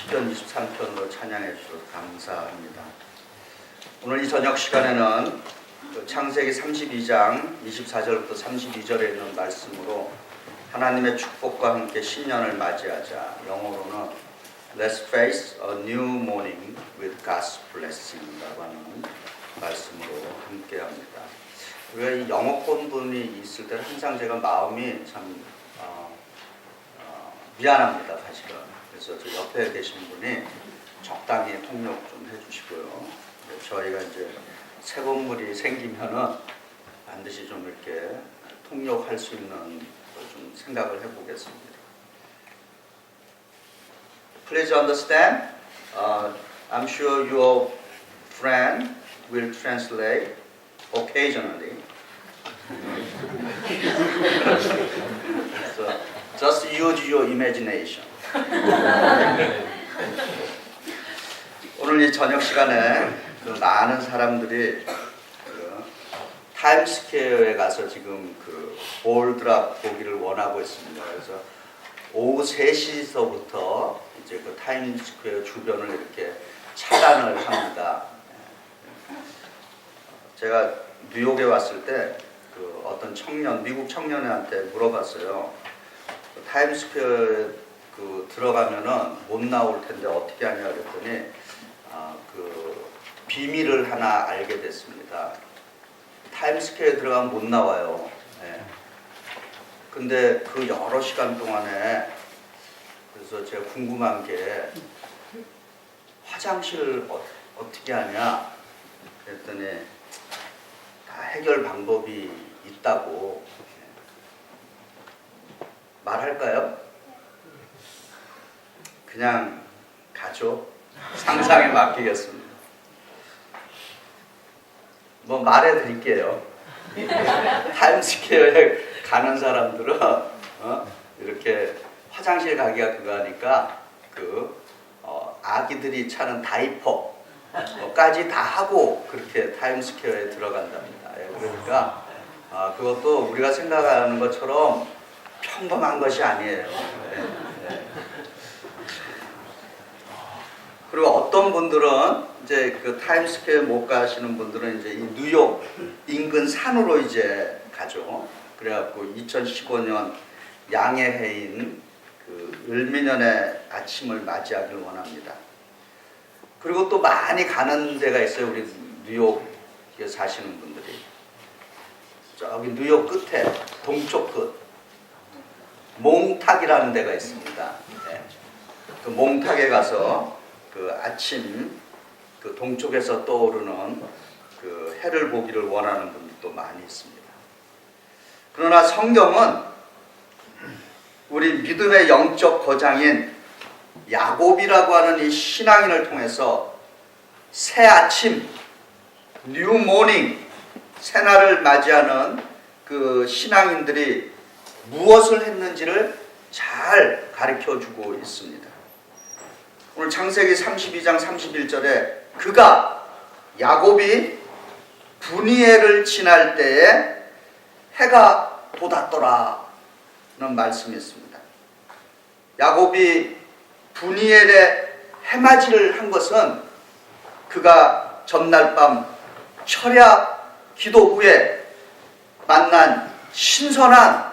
시편 23편으로 찬양해 주셔서 감사합니다. 오늘 이 저녁 시간에는 창세기 32장 24절부터 32절에 있는 말씀으로 하나님의 축복과 함께 신년을 맞이하자, 영어로는 Let's face a new morning with God's blessing 라고 하는 말씀으로 함께 합니다. 우리가 이 영어권 분이 있을 때 항상 제가 마음이 참 미안합니다, 사실은. 그래서 저 옆에 계신 분이 적당히 통역 좀 해주시고요. 저희가 이제 새 건물이 생기면은 반드시 좀 이렇게 통역할 수 있는 좀 생각을 해보겠습니다. Please understand. I'm sure your friend will translate occasionally. So just use your imagination. 오늘 이 저녁 시간에 많은 사람들이 타임스퀘어에 가서 지금 볼드랍 보기를 원하고 있습니다. 그래서 오후 3시서부터 이제 그 타임스퀘어 주변을 이렇게 차단을 합니다. 제가 뉴욕에 왔을 때 어떤 청년, 미국 청년한테 물어봤어요. 타임스퀘어에 들어가면은 못 나올 텐데 어떻게 하냐 그랬더니 비밀을 하나 알게 됐습니다. 타임스퀘어에 들어가면 못 나와요. 네. 근데 그 여러 시간 동안에 그래서 제가 궁금한 게 화장실 어떻게 하냐 그랬더니 다 해결 방법이 있다고. 말할까요? 그냥 가죠. 상상에 맡기겠습니다. 뭐 말해 드릴게요. 타임스퀘어에 가는 사람들은 이렇게 화장실 가기가 그거 하니까 아기들이 차는 다이퍼까지 다 하고 그렇게 타임스퀘어에 들어간답니다. 그러니까 그것도 우리가 생각하는 것처럼 평범한 것이 아니에요. 그리고 어떤 분들은 이제 타임스퀘어 못 가시는 분들은 이제 이 뉴욕 인근 산으로 이제 가죠. 그래갖고 2015년 양의 해인 을미년의 아침을 맞이하길 원합니다. 그리고 또 많이 가는 데가 있어요. 우리 뉴욕에 사시는 분들이. 저기 뉴욕 끝에 동쪽 끝 몽탁이라는 데가 있습니다. 네. 그 몽탁에 가서 아침 동쪽에서 떠오르는 해를 보기를 원하는 분들도 많이 있습니다. 그러나 성경은 우리 믿음의 영적 거장인 야곱이라고 하는 이 신앙인을 통해서 새 아침, 뉴 모닝, 새날을 맞이하는 그 신앙인들이 무엇을 했는지를 잘 가르쳐주고 있습니다. 오늘 창세기 32장 31절에 야곱이 분이엘을 지날 때에 해가 돋았더라는 말씀이 있습니다. 야곱이 분이엘에 해맞이를 한 것은 그가 전날 밤 철야 기도 후에 만난 신선한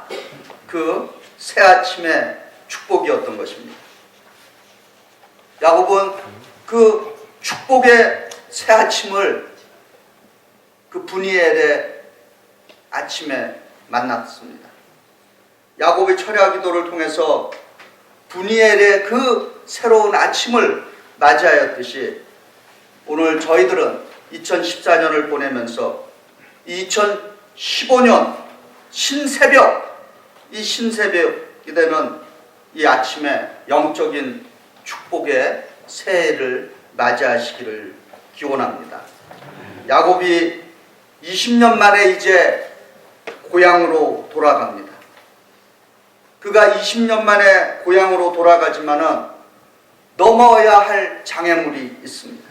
새 아침의 축복이었던 것입니다. 야곱은 축복의 새 아침을 분이엘의 아침에 만났습니다. 야곱의 철야 기도를 통해서 분이엘의 새로운 아침을 맞이하였듯이 오늘 저희들은 2014년을 보내면서 2015년 신새벽, 이 신새벽이 되는 이 아침에 영적인 축복의 새해를 맞이하시기를 기원합니다. 야곱이 20년 만에 이제 고향으로 돌아갑니다. 그가 20년 만에 고향으로 돌아가지만은 넘어야 할 장애물이 있습니다.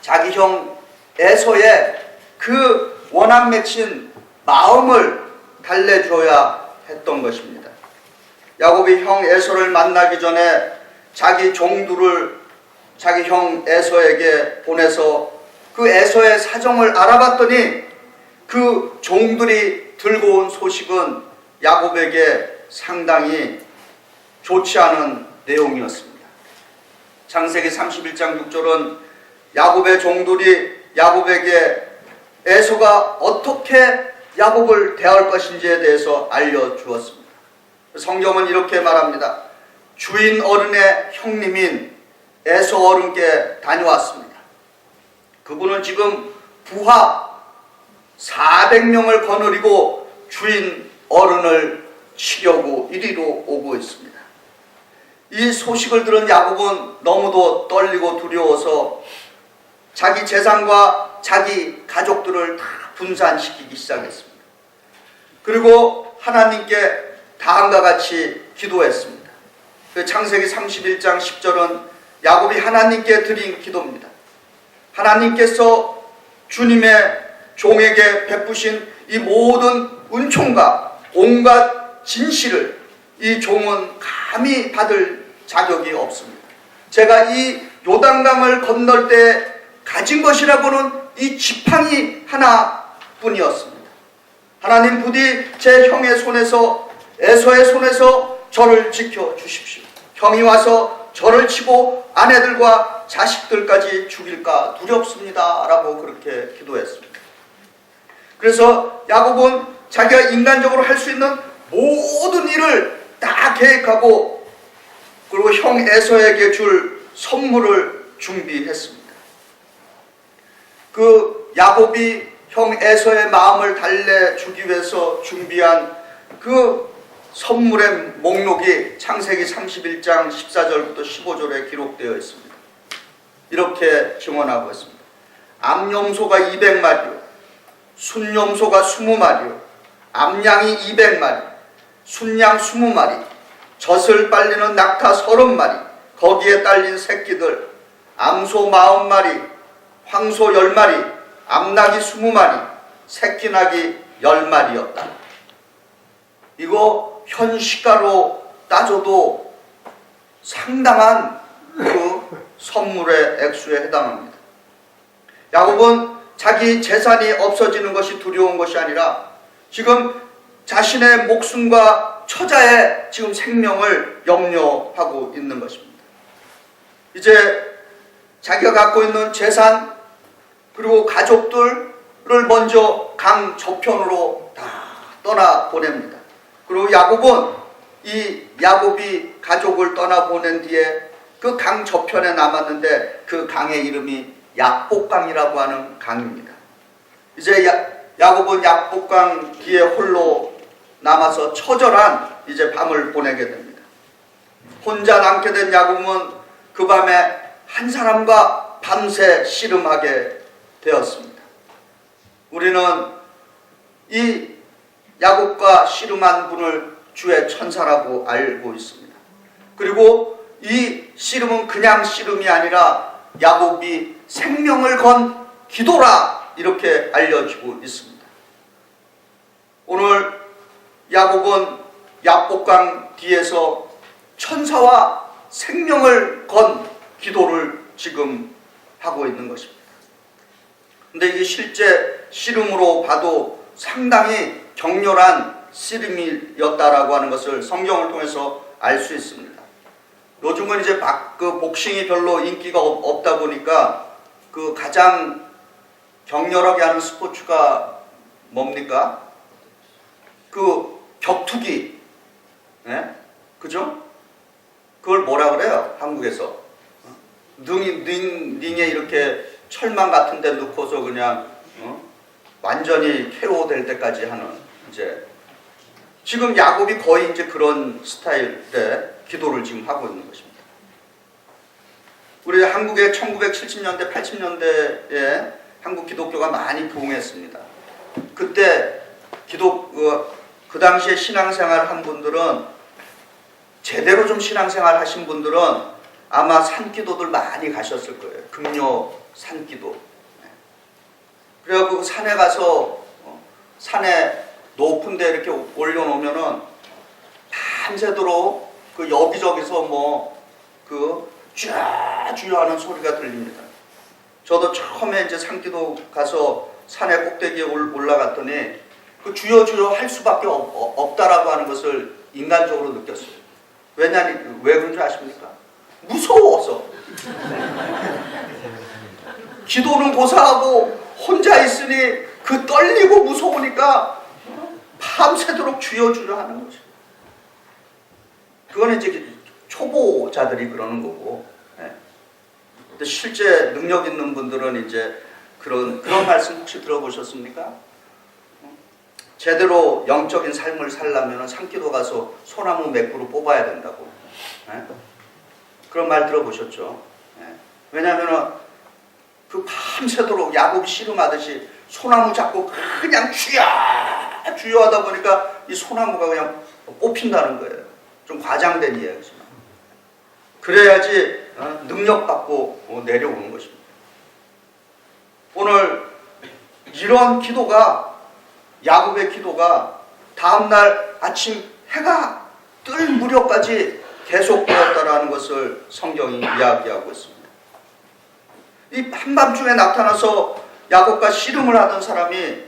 자기 형 에서의 원한 맺힌 마음을 달래줘야 했던 것입니다. 야곱이 형 에서를 만나기 전에 자기 종들을 자기 형 에서에게 보내서 그 에서의 사정을 알아봤더니 그 종들이 들고 온 소식은 야곱에게 상당히 좋지 않은 내용이었습니다. 창세기 31장 6절은 야곱의 종들이 야곱에게 에서가 어떻게 야곱을 대할 것인지에 대해서 알려주었습니다. 성경은 이렇게 말합니다. 주인 어른의 형님인 에서 어른께 다녀왔습니다. 그분은 지금 부하 400명을 거느리고 주인 어른을 치려고 이리로 오고 있습니다. 이 소식을 들은 야곱은 너무도 떨리고 두려워서 자기 재산과 자기 가족들을 다 분산시키기 시작했습니다. 그리고 하나님께 다음과 같이 기도했습니다. 그 창세기 31장 10절은 야곱이 하나님께 드린 기도입니다. 하나님께서 주님의 종에게 베푸신 이 모든 은총과 온갖 진실을 이 종은 감히 받을 자격이 없습니다. 제가 이 요단강을 건널 때 가진 것이라고는 이 지팡이 하나뿐이었습니다. 하나님 부디 제 형의 손에서 에서의 손에서 저를 지켜주십시오. 형이 와서 저를 치고 아내들과 자식들까지 죽일까 두렵습니다 라고 그렇게 기도했습니다. 그래서 야곱은 자기가 인간적으로 할 수 있는 모든 일을 다 계획하고 그리고 형 에서에게 줄 선물을 준비했습니다. 그 야곱이 형 에서의 마음을 달래주기 위해서 준비한 그 선물의 목록이 창세기 31장 14절부터 15절에 기록되어 있습니다. 이렇게 증언하고 있습니다. 암염소가 200마리요, 순염소가 20마리요, 암양이 200마리, 순양 20마리, 젖을 빨리는 낙타 30마리, 거기에 딸린 새끼들, 암소 40마리, 황소 10마리, 암낙이 20마리, 새끼낙이 10마리였다. 이거 현 시가로 따져도 상당한 그 선물의 액수에 해당합니다. 야곱은 자기 재산이 없어지는 것이 두려운 것이 아니라 지금 자신의 목숨과 처자의 지금 생명을 염려하고 있는 것입니다. 이제 자기가 갖고 있는 재산 그리고 가족들을 먼저 강 저편으로 다 떠나보냅니다. 그리고 야곱은 이 야곱이 가족을 떠나보낸 뒤에 그 강 저편에 남았는데 그 강의 이름이 약복강이라고 하는 강입니다. 이제 야곱은 약복강 뒤에 홀로 남아서 처절한 이제 밤을 보내게 됩니다. 혼자 남게 된 야곱은 그 밤에 한 사람과 밤새 씨름하게 되었습니다. 우리는 이 야곱과 씨름한 분을 주의 천사라고 알고 있습니다. 그리고 이 씨름은 그냥 씨름이 아니라 야곱이 생명을 건 기도라 이렇게 알려지고 있습니다. 오늘 야곱은 약복강 뒤에서 천사와 생명을 건 기도를 지금 하고 있는 것입니다. 근데 이게 실제 씨름으로 봐도 상당히 격렬한 씨름이었다라고 하는 것을 성경을 통해서 알 수 있습니다. 요즘은 이제 그 복싱이 별로 인기가 없다 보니까 그 가장 격렬하게 하는 스포츠가 뭡니까? 그 격투기, 네? 그죠? 그걸 뭐라 그래요? 한국에서 링에 이렇게 철망 같은 데 넣고서 그냥 완전히 KO 될 때까지 하는 이제 지금 야곱이 거의 이제 그런 스타일의 기도를 지금 하고 있는 것입니다. 우리 한국의 1970년대, 80년대에 한국 기독교가 많이 부흥했습니다. 그때 그 당시에 신앙생활 한 분들은 제대로 좀 신앙생활 하신 분들은 아마 산기도들 많이 가셨을 거예요. 금요 산기도. 그래갖고 산에 가서 산에 높은 데 이렇게 올려놓으면은 밤새도록 그 여기저기서 뭐 그 주여 하는 소리가 들립니다. 저도 처음에 이제 산기도 가서 산의 꼭대기에 올라갔더니 그 주여 주여 할 수밖에 없다라고 하는 것을 인간적으로 느꼈어요. 왜 그런 줄 아십니까? 무서워서. 기도는 고사하고 혼자 있으니 그 떨리고 무서우니까 밤새도록 주여 주여 하는 거죠. 그거는 이제 초보자들이 그러는 거고, 근데 실제 능력 있는 분들은 이제 그런 말씀 혹시 들어보셨습니까? 제대로 영적인 삶을 살려면 산기도 가서 소나무 맥구로 뽑아야 된다고. 그런 말 들어보셨죠? 왜냐하면 그 밤새도록 야곱이 씨름하듯이 소나무 잡고 그냥 주여 주여 하다 보니까 이 소나무가 그냥 뽑힌다는 거예요. 좀 과장된 이야기지만. 그래야지 능력받고 내려오는 것입니다. 오늘 이런 기도가, 야곱의 기도가 다음날 아침 해가 뜰 무렵까지 계속되었다라는 것을 성경이 이야기하고 있습니다. 이 한밤중에 나타나서 야곱과 씨름을 하던 사람이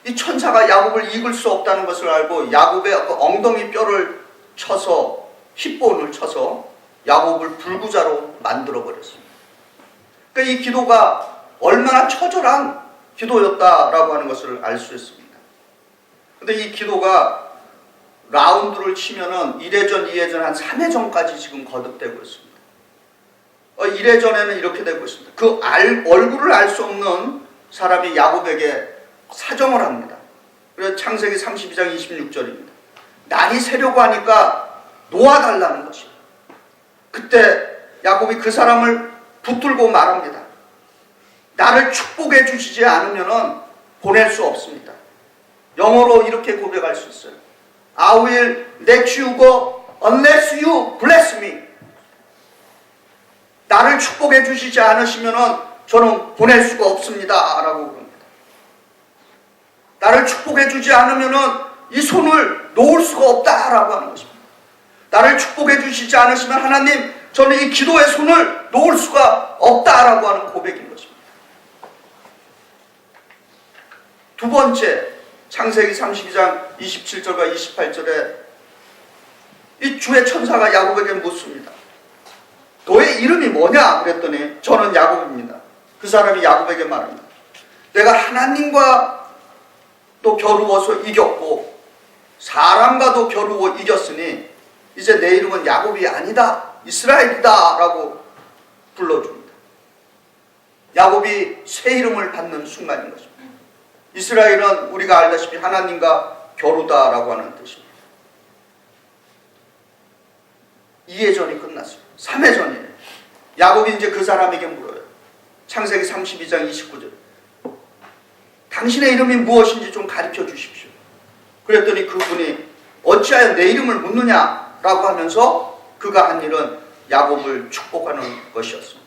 이 천사가 야곱을 이길 수 없다는 것을 알고 야곱의 엉덩이 뼈를 쳐서, 힙본을 쳐서 야곱을 불구자로 만들어버렸습니다. 그러니까 이 기도가 얼마나 처절한 기도였다라고 하는 것을 알 수 있습니다. 근데 이 기도가 라운드를 치면은 1회전, 2회전, 한 3회전까지 지금 거듭되고 있습니다. 1회전에는 이렇게 되고 있습니다. 그 얼굴을 알 수 없는 사람이 야곱에게 사정을 합니다. 그래서 창세기 32장 26절입니다. 날이 새려고 하니까 놓아달라는 것이에요. 그때 야곱이 그 사람을 붙들고 말합니다. 나를 축복해 주시지 않으면 보낼 수 없습니다. 영어로 이렇게 고백할 수 있어요. I will let you go unless you bless me. 나를 축복해 주시지 않으시면 저는 보낼 수가 없습니다. 라고 그럽니다. 나를 축복해 주지 않으면 이 손을 놓을 수가 없다라고 하는 것입니다. 나를 축복해 주시지 않으시면 하나님, 저는 이 기도의 손을 놓을 수가 없다라고 하는 고백인 것입니다. 두 번째, 창세기 32장 27절과 28절에 이 주의 천사가 야곱에게 묻습니다. 너의 이름이 뭐냐? 그랬더니 저는 야곱입니다. 그 사람이 야곱에게 말합니다. 내가 하나님과 또 겨루어서 이겼고 사람과도 겨루어 이겼으니 이제 내 이름은 야곱이 아니다, 이스라엘이다 라고 불러줍니다. 야곱이 새 이름을 받는 순간인 것입니다. 이스라엘은 우리가 알다시피 하나님과 겨루다라고 하는 뜻입니다. 2회전이 끝났습니다. 3회전이에요. 야곱이 이제 그 사람에게 물어요. 창세기 32장 29절. 당신의 이름이 무엇인지 좀 가르쳐 주십시오. 그랬더니 그분이 어찌하여 내 이름을 묻느냐라고 하면서 그가 한 일은 야곱을 축복하는 것이었습니다.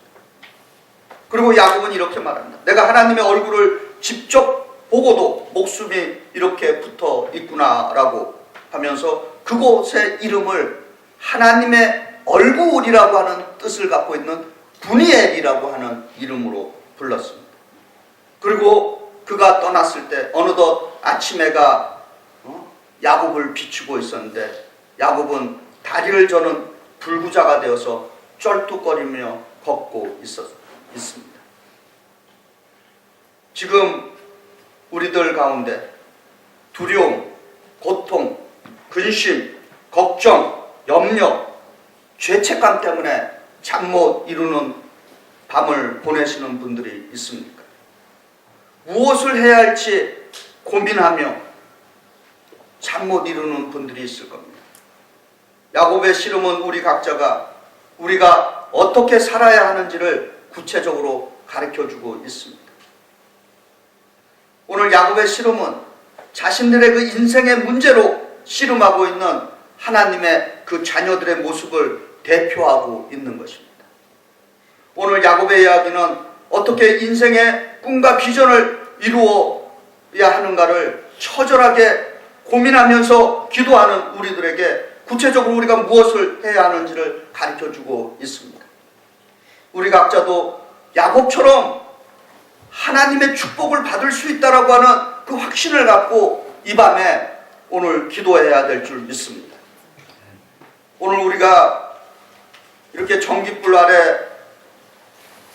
그리고 야곱은 이렇게 말합니다. 내가 하나님의 얼굴을 직접 보고도 목숨이 이렇게 붙어 있구나라고 하면서 그곳의 이름을 하나님의 얼굴이라고 하는 뜻을 갖고 있는 분이엘이라고 하는 이름으로 불렀습니다. 그리고 그가 떠났을 때 어느덧 아침 해가 야곱을 비추고 있었는데 야곱은 다리를 저는 불구자가 되어서 쩔뚝거리며 걷고 있습니다. 지금 우리들 가운데 두려움, 고통, 근심, 걱정, 염려, 죄책감 때문에 잠 못 이루는 밤을 보내시는 분들이 있습니까? 무엇을 해야 할지 고민하며 잠 못 이루는 분들이 있을 겁니다. 야곱의 씨름은 우리 각자가 우리가 어떻게 살아야 하는지를 구체적으로 가르쳐주고 있습니다. 오늘 야곱의 씨름은 자신들의 그 인생의 문제로 씨름하고 있는 하나님의 그 자녀들의 모습을 대표하고 있는 것입니다. 오늘 야곱의 이야기는 어떻게 인생의 꿈과 비전을 이루어야 하는가를 처절하게 고민하면서 기도하는 우리들에게 구체적으로 우리가 무엇을 해야 하는지를 가르쳐주고 있습니다. 우리 각자도 야곱처럼 하나님의 축복을 받을 수 있다라고 하는 그 확신을 갖고 이 밤에 오늘 기도해야 될 줄 믿습니다. 오늘 우리가 이렇게 전깃불 아래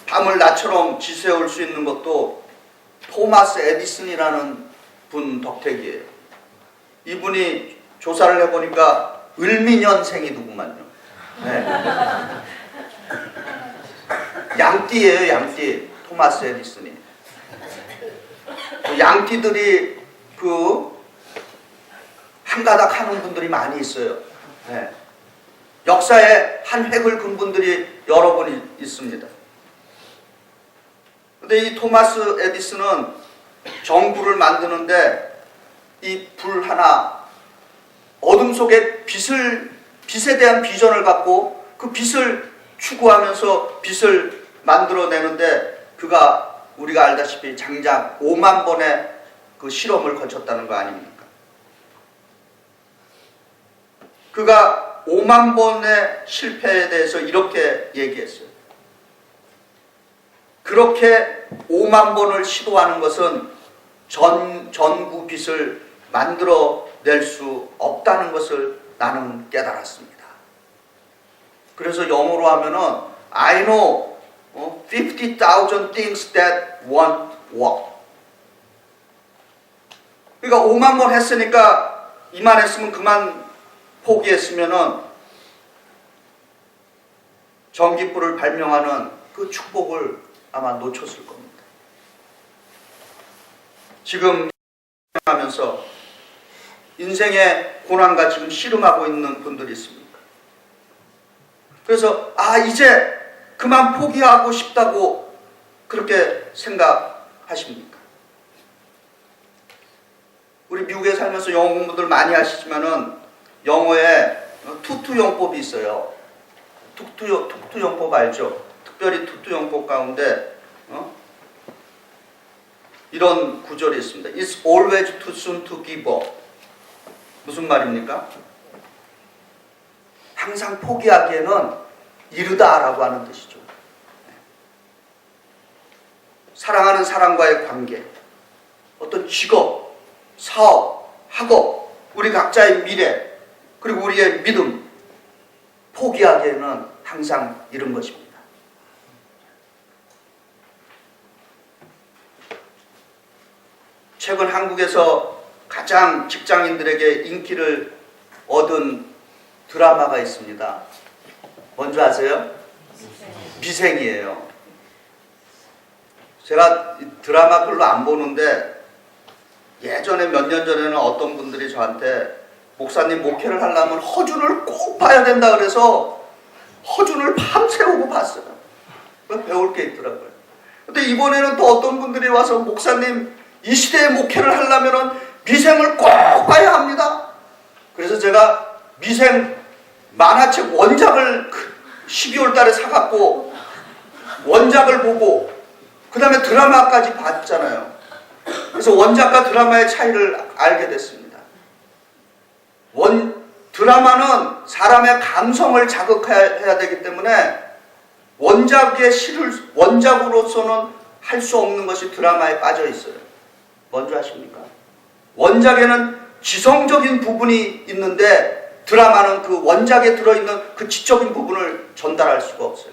밤을 낮처럼 지새울 수 있는 것도 토마스 에디슨이라는 분 덕택이에요. 이분이 조사를 해보니까 을미년생이더구만요. 네. 양띠예요, 양띠. 토마스 에디슨이. 양띠들이 한 가닥 하는 분들이 많이 있어요. 네. 역사에 한 획을 그은 분들이 여러 분 있습니다. 근데 이 토마스 에디슨은 전구를 만드는데 이 불 하나, 어둠 속에 빛에 대한 비전을 갖고 그 빛을 추구하면서 빛을 만들어내는데 그가 우리가 알다시피 장작 5만 번의 그 실험을 거쳤다는 거 아닙니까? 그가 5만 번의 실패에 대해서 이렇게 얘기했어요. 그렇게 5만 번을 시도하는 것은 전구 빛을 만들어낼 수 없다는 것을 나는 깨달았습니다. 그래서 영어로 하면은 I know 50,000 things that won't work. 그러니까 5만 번 했으니까 이만했으면 그만 포기했으면은 전깃불을 발명하는 그 축복을 아마 놓쳤을 겁니다. 지금 하면서 인생의 고난과 지금 씨름하고 있는 분들이 있습니까? 그래서 이제 그만 포기하고 싶다고 그렇게 생각하십니까? 우리 미국에 살면서 영어 공부들 많이 하시지만은 영어에 투투용법이 있어요. 투투용법 알죠? 특별히 투투용법 가운데 이런 구절이 있습니다. It's always too soon to give up. 무슨 말입니까? 항상 포기하기에는 이르다라고 하는 뜻이죠. 사랑하는 사람과의 관계, 어떤 직업, 사업, 학업, 우리 각자의 미래, 그리고 우리의 믿음, 포기하기에는 항상 이른 것입니다. 최근 한국에서 가장 직장인들에게 인기를 얻은 드라마가 있습니다. 뭔지 아세요? 미생이에요. 제가 드라마 별로 안 보는데 예전에 몇 년 전에는 어떤 분들이 저한테 목사님 목회를 하려면 허준을 꼭 봐야 된다 그래서 허준을 밤새우고 봤어요. 배울 게 있더라고요. 근데 이번에는 또 어떤 분들이 와서 목사님 이 시대에 목회를 하려면 미생을 꼭 봐야 합니다. 그래서 제가 미생 만화책 원작을 12월 달에 사갖고 원작을 보고 그 다음에 드라마까지 봤잖아요. 그래서 원작과 드라마의 차이를 알게 됐습니다. 드라마는 사람의 감성을 자극해야 되기 때문에 원작으로서는 할 수 없는 것이 드라마에 빠져 있어요. 뭔지 아십니까? 원작에는 지성적인 부분이 있는데 드라마는 그 원작에 들어있는 그 지적인 부분을 전달할 수가 없어요.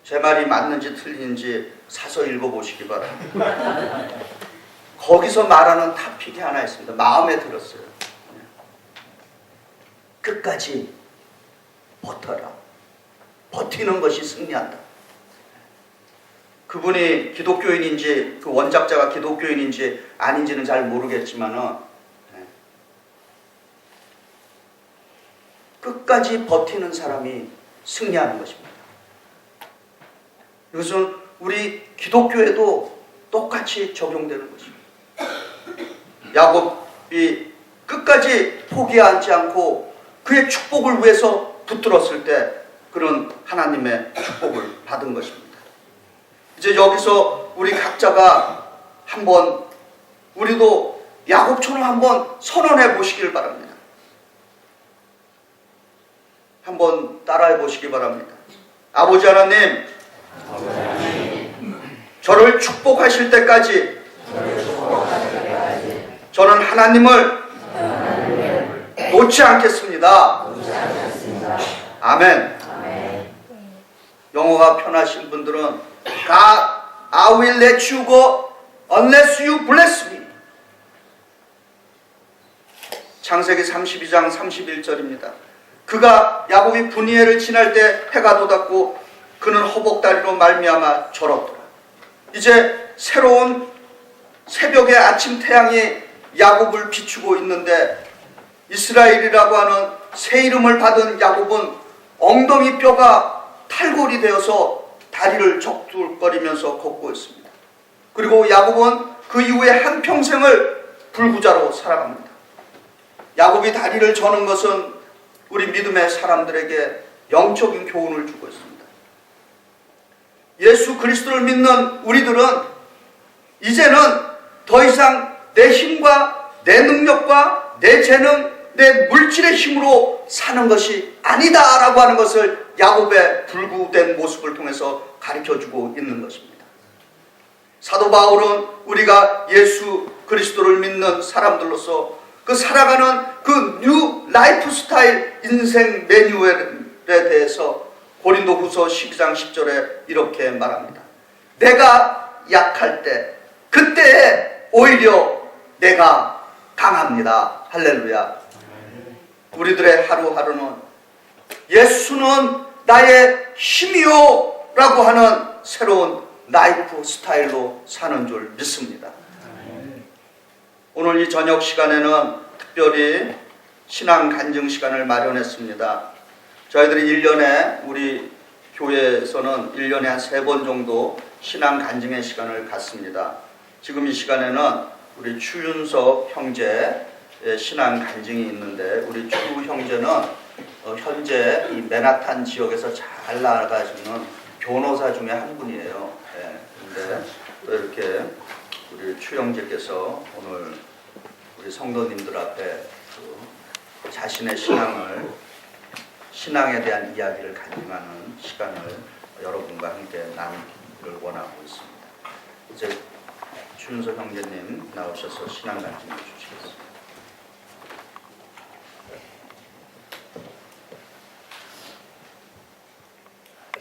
제 말이 맞는지 틀린지 사서 읽어보시기 바랍니다. 거기서 말하는 토픽이 하나 있습니다. 마음에 들었어요. 끝까지 버텨라. 버티는 것이 승리한다. 그분이 기독교인인지 그 원작자가 기독교인인지 아닌지는 잘 모르겠지만은 끝까지 버티는 사람이 승리하는 것입니다. 이것은 우리 기독교에도 똑같이 적용되는 것입니다. 야곱이 끝까지 포기하지 않고 그의 축복을 위해서 붙들었을 때 그런 하나님의 축복을 받은 것입니다. 이제 여기서 우리 각자가 한번 우리도 야곱처럼 한번 선언해 보시길 바랍니다. 한번 따라해 보시기 바랍니다. 아버지 하나님, 저를 축복하실 때까지 저는 하나님을 놓지 않겠습니다. 아멘. 영어가 편하신 분들은 God, I will let you go unless you bless me. 창세기 32장 31절입니다. 그가 야곱이 분이엘을 지날 때 해가 돋았고 그는 허복다리로 말미암아 절었더라. 이제 새로운 새벽의 아침 태양이 야곱을 비추고 있는데 이스라엘이라고 하는 새 이름을 받은 야곱은 엉덩이 뼈가 탈골이 되어서 다리를 적둘거리면서 걷고 있습니다. 그리고 야곱은 그 이후에 한평생을 불구자로 살아갑니다. 야곱이 다리를 저는 것은 우리 믿음의 사람들에게 영적인 교훈을 주고 있습니다. 예수 그리스도를 믿는 우리들은 이제는 더 이상 내 힘과 내 능력과 내 재능, 내 물질의 힘으로 사는 것이 아니다라고 하는 것을 야곱의 불구된 모습을 통해서 가르쳐주고 있는 것입니다. 사도 바울은 우리가 예수 그리스도를 믿는 사람들로서 그 살아가는 그 뉴 라이프 스타일 인생 매뉴얼에 대해서 고린도후서 12장 10절에 이렇게 말합니다. 내가 약할 때 그때에 오히려 내가 강합니다. 할렐루야. 우리들의 하루하루는 예수는 나의 힘이요 라고 하는 새로운 라이프 스타일로 사는 줄 믿습니다. 오늘 이 저녁 시간에는 특별히 신앙 간증 시간을 마련했습니다. 저희들이 1년에 우리 교회에서는 1년에 한 3번 정도 신앙 간증의 시간을 갖습니다. 지금 이 시간에는 우리 추윤석 형제의 신앙 간증이 있는데 우리 추 형제는 현재 이 맨하탄 지역에서 잘 나가시는 변호사 중에 한 분이에요. 그런데 또 이렇게 우리 추 형제께서 오늘 우리 성도님들 앞에 자신의 신앙에 대한 이야기를 간증하는 시간을 여러분과 함께 나누기를 원하고 있습니다. 이제 추윤석 형제님 나오셔서 신앙 간증해 주시겠습니다.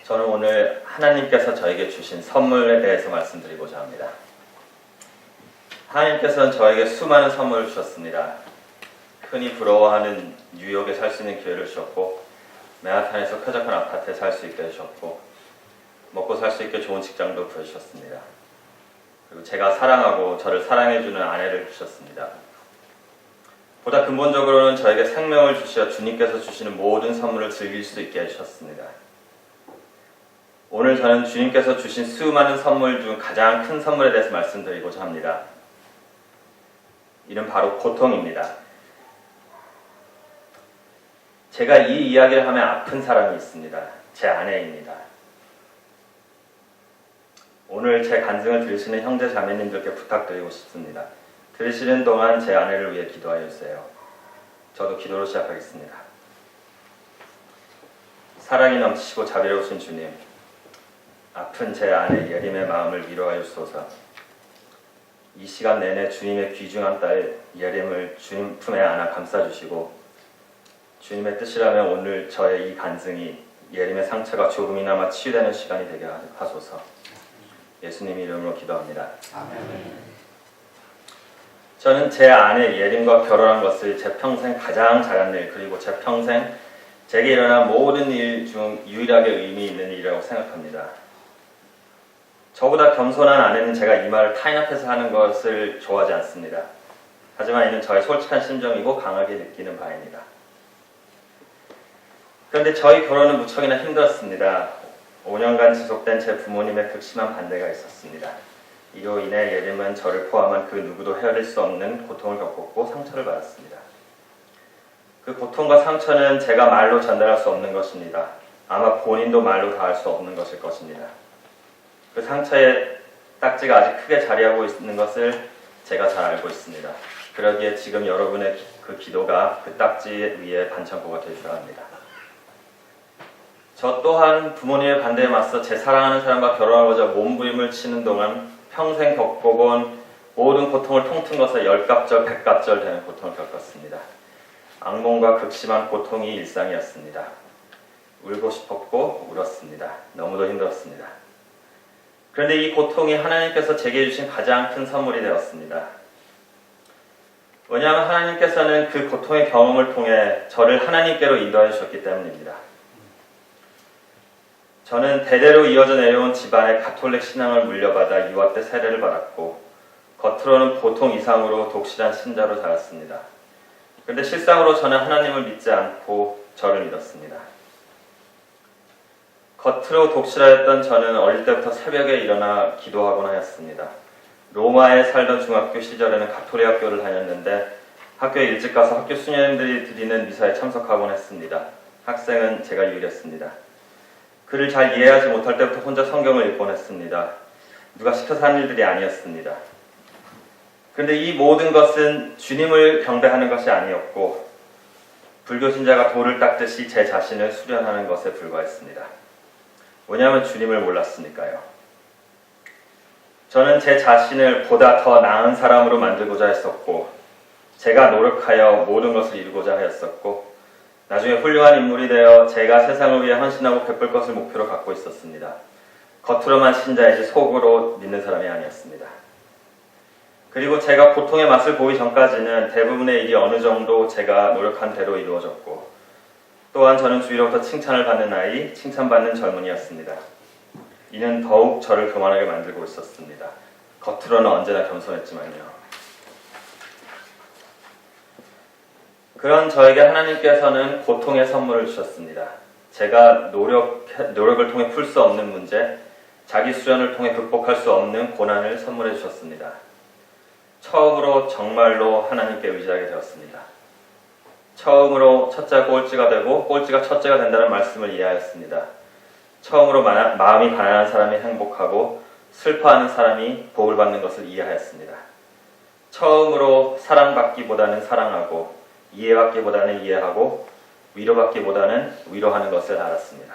저는 오늘 하나님께서 저에게 주신 선물에 대해서 말씀드리고자 합니다. 하나님께서는 저에게 수많은 선물을 주셨습니다. 흔히 부러워하는 뉴욕에 살 수 있는 기회를 주셨고 맨하탄에서 쾌적한 아파트에 살 수 있게 해주셨고 먹고 살 수 있게 좋은 직장도 구해주셨습니다. 그리고 제가 사랑하고 저를 사랑해주는 아내를 주셨습니다. 보다 근본적으로는 저에게 생명을 주시어 주님께서 주시는 모든 선물을 즐길 수 있게 해주셨습니다. 오늘 저는 주님께서 주신 수많은 선물 중 가장 큰 선물에 대해서 말씀드리고자 합니다. 이는 바로 고통입니다. 제가 이 이야기를 하면 아픈 사람이 있습니다. 제 아내입니다. 오늘 제 간증을 들으시는 형제 자매님들께 부탁드리고 싶습니다. 들으시는 동안 제 아내를 위해 기도하여 주세요. 저도 기도로 시작하겠습니다. 사랑이 넘치시고 자비로우신 주님, 아픈 제 아내 예림의 마음을 위로하여 주소서. 이 시간 내내 주님의 귀중한 딸 예림을 주님 품에 안아 감싸주시고 주님의 뜻이라면 오늘 저의 이 간증이 예림의 상처가 조금이나마 치유되는 시간이 되게 하소서. 예수님 이름으로 기도합니다. 아멘. 저는 제 아내 예림과 결혼한 것을 제 평생 가장 잘한 일, 그리고 제 평생 제게 일어난 모든 일 중 유일하게 의미 있는 일이라고 생각합니다. 저보다 겸손한 아내는 제가 이 말을 타인 앞에서 하는 것을 좋아하지 않습니다. 하지만 이는 저의 솔직한 심정이고 강하게 느끼는 바입니다. 그런데 저희 결혼은 무척이나 힘들었습니다. 5년간 지속된 제 부모님의 극심한 반대가 있었습니다. 이로 인해 예림은 저를 포함한 그 누구도 헤아릴 수 없는 고통을 겪었고 상처를 받았습니다. 그 고통과 상처는 제가 말로 전달할 수 없는 것입니다. 아마 본인도 말로 다 할 수 없는 것일 것입니다. 그 상처의 딱지가 아직 크게 자리하고 있는 것을 제가 잘 알고 있습니다. 그러기에 지금 여러분의 그 기도가 그 딱지 위에 반창고가 되셔야 합니다. 저 또한 부모님의 반대에 맞서 제 사랑하는 사람과 결혼하고자 몸부림을 치는 동안 평생 겪어본 모든 고통을 통틀은 것에 10갑절, 100갑절 되는 고통을 겪었습니다. 악몽과 극심한 고통이 일상이었습니다. 울고 싶었고 울었습니다. 너무도 힘들었습니다. 그런데 이 고통이 하나님께서 제게 주신 가장 큰 선물이 되었습니다. 왜냐하면 하나님께서는 그 고통의 경험을 통해 저를 하나님께로 인도해 주셨기 때문입니다. 저는 대대로 이어져 내려온 집안의 가톨릭 신앙을 물려받아 유아 때 세례를 받았고 겉으로는 보통 이상으로 독실한 신자로 자랐습니다. 그런데 실상으로 저는 하나님을 믿지 않고 저를 믿었습니다. 겉으로 독실하였던 저는 어릴 때부터 새벽에 일어나 기도하곤 하였습니다. 로마에 살던 중학교 시절에는 가톨릭 학교를 다녔는데 학교에 일찍 가서 학교 수녀님들이 드리는 미사에 참석하곤 했습니다. 학생은 제가 유일했습니다. 글을 잘 이해하지 못할 때부터 혼자 성경을 읽곤 했습니다. 누가 시켜서 한 일들이 아니었습니다. 그런데 이 모든 것은 주님을 경배하는 것이 아니었고 불교 신자가 돌을 닦듯이 제 자신을 수련하는 것에 불과했습니다. 왜냐하면 주님을 몰랐으니까요. 저는 제 자신을 보다 더 나은 사람으로 만들고자 했었고 제가 노력하여 모든 것을 이루고자 하였었고 나중에 훌륭한 인물이 되어 제가 세상을 위해 헌신하고 베풀 것을 목표로 갖고 있었습니다. 겉으로만 신자이지 속으로 믿는 사람이 아니었습니다. 그리고 제가 고통의 맛을 보기 전까지는 대부분의 일이 어느 정도 제가 노력한 대로 이루어졌고 또한 저는 주위로부터 칭찬을 받는 아이, 칭찬받는 젊은이였습니다. 이는 더욱 저를 교만하게 만들고 있었습니다. 겉으로는 언제나 겸손했지만요. 그런 저에게 하나님께서는 고통의 선물을 주셨습니다. 제가 노력을 통해 풀 수 없는 문제, 자기 수련을 통해 극복할 수 없는 고난을 선물해 주셨습니다. 처음으로 정말로 하나님께 의지하게 되었습니다. 처음으로 첫째가 꼴찌가 되고 꼴찌가 첫째가 된다는 말씀을 이해하였습니다. 처음으로 마음이 가난한 사람이 행복하고 슬퍼하는 사람이 복을 받는 것을 이해하였습니다. 처음으로 사랑받기보다는 사랑하고 이해받기보다는 이해하고 위로받기보다는 위로하는 것을 알았습니다.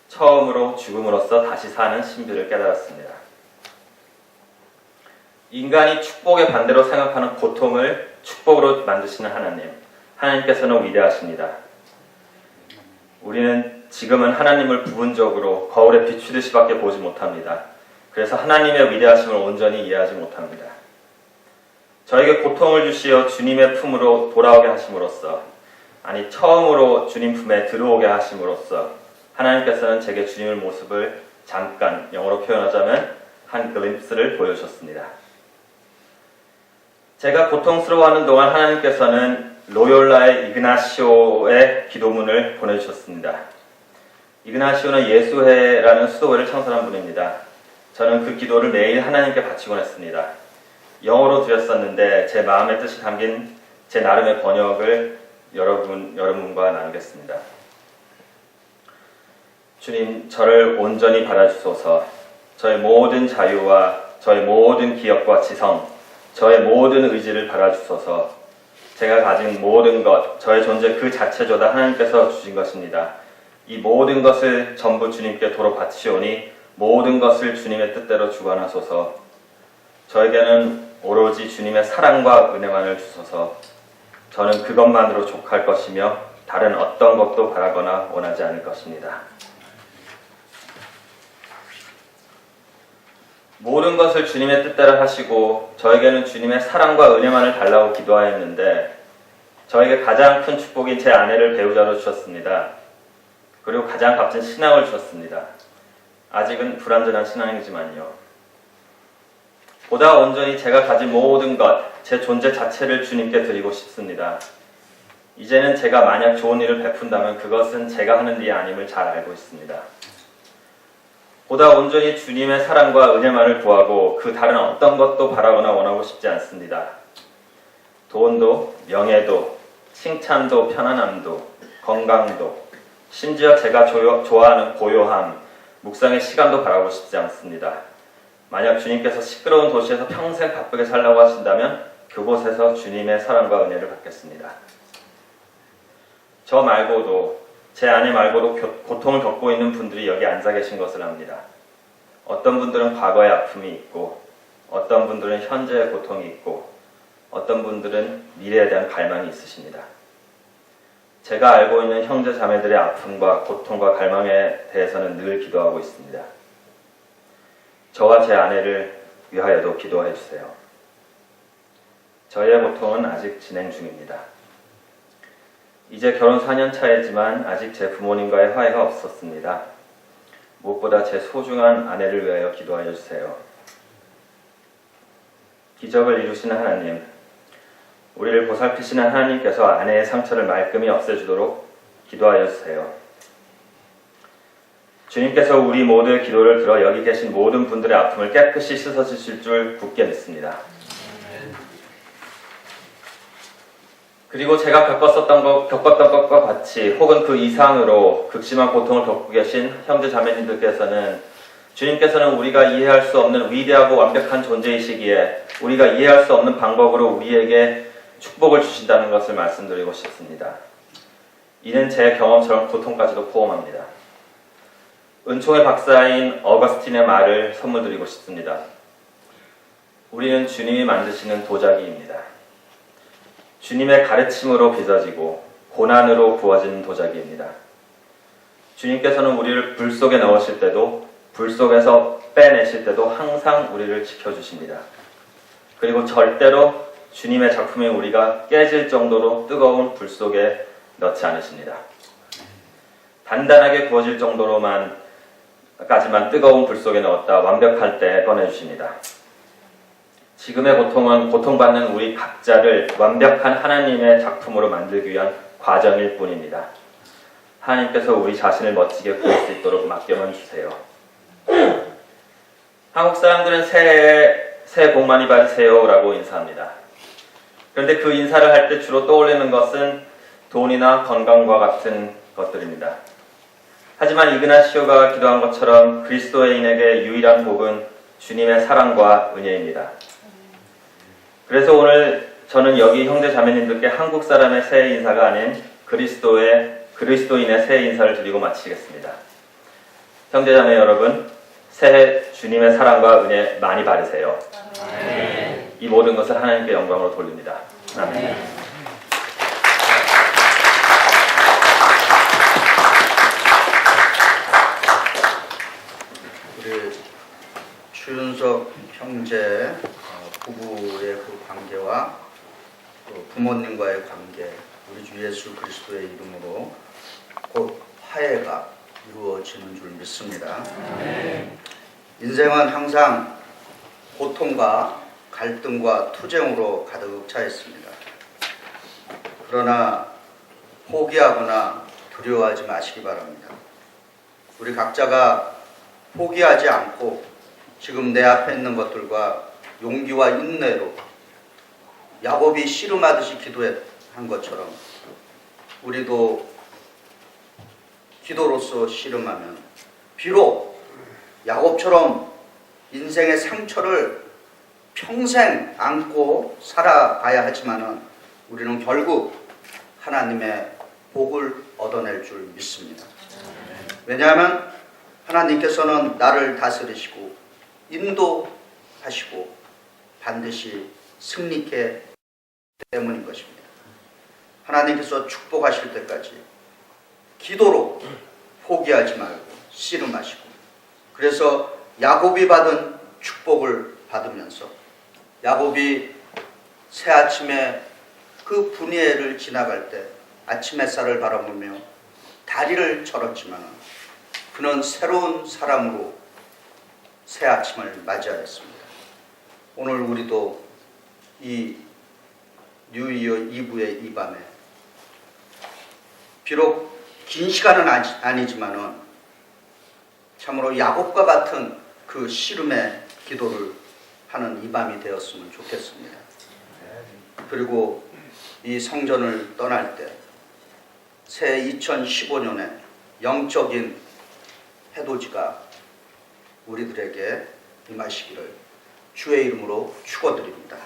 처음으로 죽음으로써 다시 사는 신비를 깨달았습니다. 인간이 축복의 반대로 생각하는 고통을 축복으로 만드시는 하나님, 하나님께서는 위대하십니다. 우리는 지금은 하나님을 부분적으로 거울에 비추듯이밖에 보지 못합니다. 그래서 하나님의 위대하심을 온전히 이해하지 못합니다. 저에게 고통을 주시어 주님의 품으로 돌아오게 하심으로써, 아니 처음으로 주님 품에 들어오게 하심으로써 하나님께서는 제게 주님의 모습을 잠깐 영어로 표현하자면 한 글림프스를 보여주셨습니다. 제가 고통스러워하는 동안 하나님께서는 로욜라의 이그나시오의 기도문을 보내주셨습니다. 이그나시오는 예수회라는 수도회를 창설한 분입니다. 저는 그 기도를 매일 하나님께 바치곤 했습니다. 영어로 드렸었는데 제 마음의 뜻이 담긴 제 나름의 번역을 여러분과 나누겠습니다. 주님, 저를 온전히 받아주소서. 저의 모든 자유와 저의 모든 기억과 지성, 저의 모든 의지를 받아주소서. 제가 가진 모든 것, 저의 존재 그 자체조차 하나님께서 주신 것입니다. 이 모든 것을 전부 주님께 도로 바치오니 모든 것을 주님의 뜻대로 주관하소서. 저에게는 오로지 주님의 사랑과 은혜만을 주소서. 저는 그것만으로 족할 것이며 다른 어떤 것도 바라거나 원하지 않을 것입니다. 모든 것을 주님의 뜻대로 하시고 저에게는 주님의 사랑과 은혜만을 달라고 기도하였는데 저에게 가장 큰 축복인 제 아내를 배우자로 주셨습니다. 그리고 가장 값진 신앙을 주셨습니다. 아직은 불완전한 신앙이지만요. 보다 온전히 제가 가진 모든 것, 제 존재 자체를 주님께 드리고 싶습니다. 이제는 제가 만약 좋은 일을 베푼다면 그것은 제가 하는 일이 아님을 잘 알고 있습니다. 보다 온전히 주님의 사랑과 은혜만을 구하고 그 다른 어떤 것도 바라거나 원하고 싶지 않습니다. 돈도, 명예도, 칭찬도, 편안함도, 건강도, 심지어 제가 좋아하는 고요함, 묵상의 시간도 바라고 싶지 않습니다. 만약 주님께서 시끄러운 도시에서 평생 바쁘게 살라고 하신다면 그곳에서 주님의 사랑과 은혜를 받겠습니다. 저 말고도 제 아내 말고도 고통을 겪고 있는 분들이 여기 앉아 계신 것을 압니다. 어떤 분들은 과거의 아픔이 있고, 어떤 분들은 현재의 고통이 있고, 어떤 분들은 미래에 대한 갈망이 있으십니다. 제가 알고 있는 형제 자매들의 아픔과 고통과 갈망에 대해서는 늘 기도하고 있습니다. 저와 제 아내를 위하여도 기도해 주세요. 저희의 고통은 아직 진행 중입니다. 이제 결혼 4년 차이지만 아직 제 부모님과의 화해가 없었습니다. 무엇보다 제 소중한 아내를 위하여 기도하여 주세요. 기적을 이루시는 하나님, 우리를 보살피시는 하나님께서 아내의 상처를 말끔히 없애주도록 기도하여 주세요. 주님께서 우리 모두의 기도를 들어 여기 계신 모든 분들의 아픔을 깨끗이 씻어주실 줄 굳게 믿습니다. 그리고 제가 겪었던 것과 같이 혹은 그 이상으로 극심한 고통을 겪고 계신 형제 자매님들께서는 주님께서는 우리가 이해할 수 없는 위대하고 완벽한 존재이시기에 우리가 이해할 수 없는 방법으로 우리에게 축복을 주신다는 것을 말씀드리고 싶습니다. 이는 제 경험처럼 고통까지도 포함합니다. 은총의 박사인 어거스틴의 말을 선물드리고 싶습니다. 우리는 주님이 만드시는 도자기입니다. 주님의 가르침으로 빚어지고 고난으로 부어지는 도자기입니다. 주님께서는 우리를 불 속에 넣으실 때도 불 속에서 빼내실 때도 항상 우리를 지켜주십니다. 그리고 절대로 주님의 작품이 우리가 깨질 정도로 뜨거운 불 속에 넣지 않으십니다. 단단하게 구워질 정도로까지만 뜨거운 불 속에 넣었다 완벽할 때 꺼내주십니다. 지금의 고통은 고통받는 우리 각자를 완벽한 하나님의 작품으로 만들기 위한 과정일 뿐입니다. 하나님께서 우리 자신을 멋지게 구할 수 있도록 맡겨만 주세요. 한국 사람들은 새해 복 많이 받으세요 라고 인사합니다. 그런데 그 인사를 할 때 주로 떠올리는 것은 돈이나 건강과 같은 것들입니다. 하지만 이그나시오가 기도한 것처럼 그리스도인에게 유일한 복은 주님의 사랑과 은혜입니다. 그래서 오늘 저는 여기 형제 자매님들께 한국 사람의 새해 인사가 아닌 그리스도인의 새해 인사를 드리고 마치겠습니다. 형제 자매 여러분, 새해 주님의 사랑과 은혜 많이 받으세요. 아멘. 이 모든 것을 하나님께 영광으로 돌립니다. 아멘. 우리 추윤석 형제 부부의 그 관계와 부모님과의 관계, 우리 주 예수 그리스도의 이름으로 곧 화해가 이루어지는 줄 믿습니다. 인생은 항상 고통과 갈등과 투쟁으로 가득 차 있습니다. 그러나 포기하거나 두려워하지 마시기 바랍니다. 우리 각자가 포기하지 않고 지금 내 앞에 있는 것들과 용기와 인내로 야곱이 씨름하듯이 기도한 것처럼 우리도 기도로서 씨름하면 비록 야곱처럼 인생의 상처를 평생 안고 살아가야 하지만은 우리는 결국 하나님의 복을 얻어낼 줄 믿습니다. 왜냐하면 하나님께서는 나를 다스리시고 인도하시고 반드시 승리케 때문인 것입니다. 하나님께서 축복하실 때까지 기도로 포기하지 말고 씨름하시고, 그래서 야곱이 받은 축복을 받으면서 야곱이 새아침에 그 분이엘을 지나갈 때 아침 햇살을 바라보며 다리를 절었지만 그는 새로운 사람으로 새아침을 맞이하였습니다. 오늘 우리도 이 뉴이어 이브의 이 밤에 비록 긴 시간은 아니지만은 참으로 야곱과 같은 그 씨름의 기도를 하는 이 밤이 되었으면 좋겠습니다. 그리고 이 성전을 떠날 때 새 2015년에 영적인 해돋이가 우리들에게 임하시기를 주의 이름으로 축원드립니다.